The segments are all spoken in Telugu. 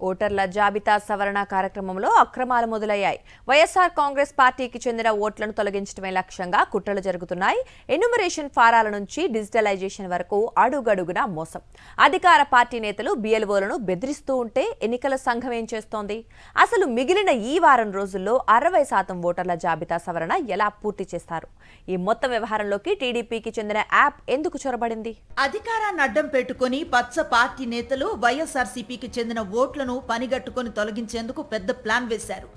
ఓటర్ల జాబితా సవరణ కార్యక్రమంలో అక్రమాలు మొదలయ్యాయి. వైఎస్ఆర్ కాంగ్రెస్ పార్టీకి చెందిన ఓట్లను తొలగించడమే లక్ష్యంగా కుట్రలు జరుగుతున్నాయి. ఎన్యూమరేషన్ ఫారాల నుంచి డిజిటలైజేషన్ వరకు అడుగడుగునా మోసం. అధికార పార్టీ నేతలు బిఎల్ఓలను బెదిరిస్తూ ఉంటే ఎన్నికల సంఘం ఏం చేస్తోంది? అసలు మిగిలిన ఈ వారం రోజుల్లో 60% ఓటర్ల జాబితా సవరణ ఎలా పూర్తి చేస్తారు? ఈ మొత్తం వ్యవహారంలోకి టీడీపీకి చెందిన యాప్ ఎందుకు చొరబడింది? అధికారాన్ని అడ్డం పెట్టుకుని పచ్చ పార్టీ నేతలు వైఎస్ఆర్సీపీకి చెందిన ఓట్లను పనిగట్టుకుని తొలగించేందుకు పెద్ద ప్లాన్ వేశారు.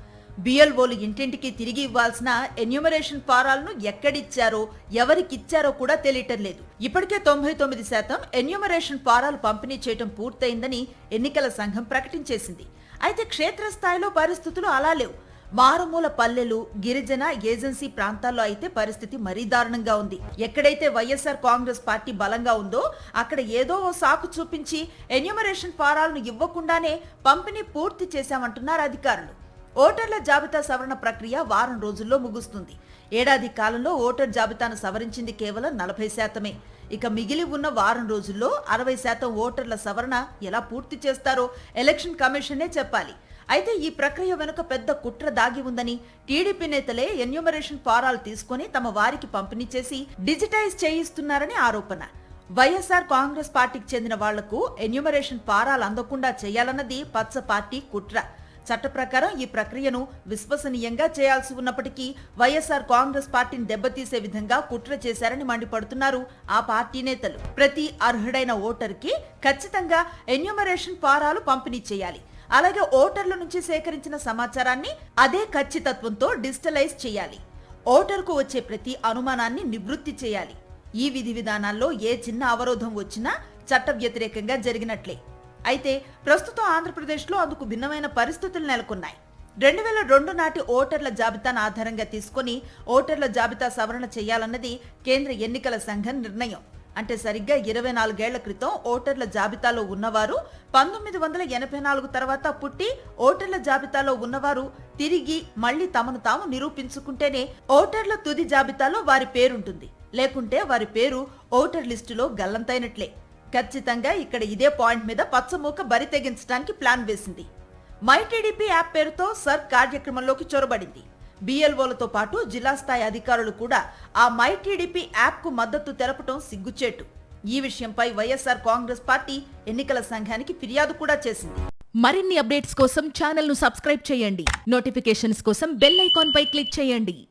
బిఎల్ఓలు ఇంటింటికి తిరిగి ఇవ్వాల్సిన ఎన్యూమరేషన్ ఫారాలను ఎక్కడిచ్చారో ఎవరికిచ్చారో కూడా తెలియటం లేదు. ఇప్పటికే 99% ఎన్యూమరేషన్ ఫారాలు పంపిణీ చేయడం పూర్తయిందని ఎన్నికల సంఘం ప్రకటించేసింది. అయితే క్షేత్రస్థాయిలో పరిస్థితులు అలా లేవు. మారుమూల పల్లెలు, గిరిజన ఏజెన్సీ ప్రాంతాల్లో అయితే పరిస్థితి మరీ దారుణంగా ఉంది. ఎక్కడైతే వైఎస్ఆర్ కాంగ్రెస్ పార్టీ బలంగా ఉందో అక్కడ ఏదో ఓ సాకు చూపించి ఎన్యూమరేషన్ ఫారాలను ఇవ్వకుండానే పంపిణీ పూర్తి చేశామంటున్నారు అధికారులు. ఓటర్ల జాబితా సవరణ ప్రక్రియ వారం రోజుల్లో ముగుస్తుంది. ఏడాది కాలంలో ఓటర్ జాబితాను సవరించింది కేవలం 40%. ఇక మిగిలి ఉన్న వారం రోజుల్లో 60% ఓటర్ల సవరణ ఎలా పూర్తి చేస్తారో ఎలక్షన్ కమిషనే చెప్పాలి. అయితే ఈ ప్రక్రియ వెనుక పెద్ద కుట్ర దాగి ఉందని టీడీపీ నేతలే ఎన్యూమరేషన్ ఫారాలు తీసుకుని తమ వారికి పంపిణీ చేసి డిజిటైజ్ చేయిస్తున్నారని ఆరోపణ. వైఎస్ఆర్ కాంగ్రెస్ పార్టీకి చెందిన వాళ్లకు ఎన్యూమరేషన్ ఫారాలు అందకుండా చేయాలన్నది పచ్చ పార్టీ కుట్ర. చట్ట ప్రకారం ఈ ప్రక్రియను విశ్వసనీయంగా చేయాల్సి ఉన్నప్పటికీ వైఎస్ఆర్ కాంగ్రెస్ పార్టీని దెబ్బతీసే విధంగా కుట్ర చేశారని మండిపడుతున్నారు ఆ పార్టీ నేతలు. ప్రతి అర్హుడైన ఓటర్కి ఖచ్చితంగా ఎన్యూమరేషన్ ఫారాలు పంపిణీ చేయాలి. అలాగే ఓటర్ల నుంచి సేకరించిన సమాచారాన్ని అదే ఖచ్చితత్వంతో డిజిటలైజ్ చేయాలి. ఓటర్కు వచ్చే ప్రతి అనుమానాన్ని నివృత్తి చేయాలి. ఈ విధి విధానాల్లో ఏ చిన్న అవరోధం వచ్చినా చట్ట వ్యతిరేకంగా జరిగినట్లే. అయితే ప్రస్తుతం ఆంధ్రప్రదేశ్లో అందుకు భిన్నమైన పరిస్థితులు నెలకొన్నాయి. 2002 నాటి ఓటర్ల జాబితాను ఆధారంగా తీసుకుని ఓటర్ల జాబితా సవరణ చేయాలన్నది కేంద్ర ఎన్నికల సంఘం నిర్ణయం. అంటే సరిగ్గా 24 ఏళ్ల క్రితం ఓటర్ల జాబితాలో ఉన్నవారు 1984 తర్వాత పుట్టి ఓటర్ల జాబితాలో ఉన్నవారు తిరిగి మళ్లీ తమను తాము నిరూపించుకుంటేనే ఓటర్ల తుది జాబితాలో వారి పేరుంటుంది. లేకుంటే వారి పేరు ఓటర్ లిస్టులో గల్లంతైనట్లే. ఖచ్చితంగా ఇక్కడ ఇదే పాయింట్ మీద పచ్చమూక బరి తెగించడానికి ప్లాన్ వేసింది. మై టీడీపీ యాప్ పేరుతో సర్ కార్యక్రమంలోకి చొరబడింది. బిఎల్ఓలతో పాటు జిల్లా స్థాయి అధికారులు కూడా ఆ మై టీడీపీ యాప్ కు మద్దతు తెలపడం సిగ్గుచేటు. ఈ విషయంపై వైఎస్ఆర్ కాంగ్రెస్ పార్టీ ఎన్నికల సంఘానికి ఫిర్యాదు కూడా చేసింది. మరిన్ని అప్డేట్స్ కోసం ఛానల్ ను సబ్స్క్రైబ్ చేయండి. నోటిఫికేషన్స్ కోసం బెల్ ఐకాన్ పై క్లిక్ చేయండి.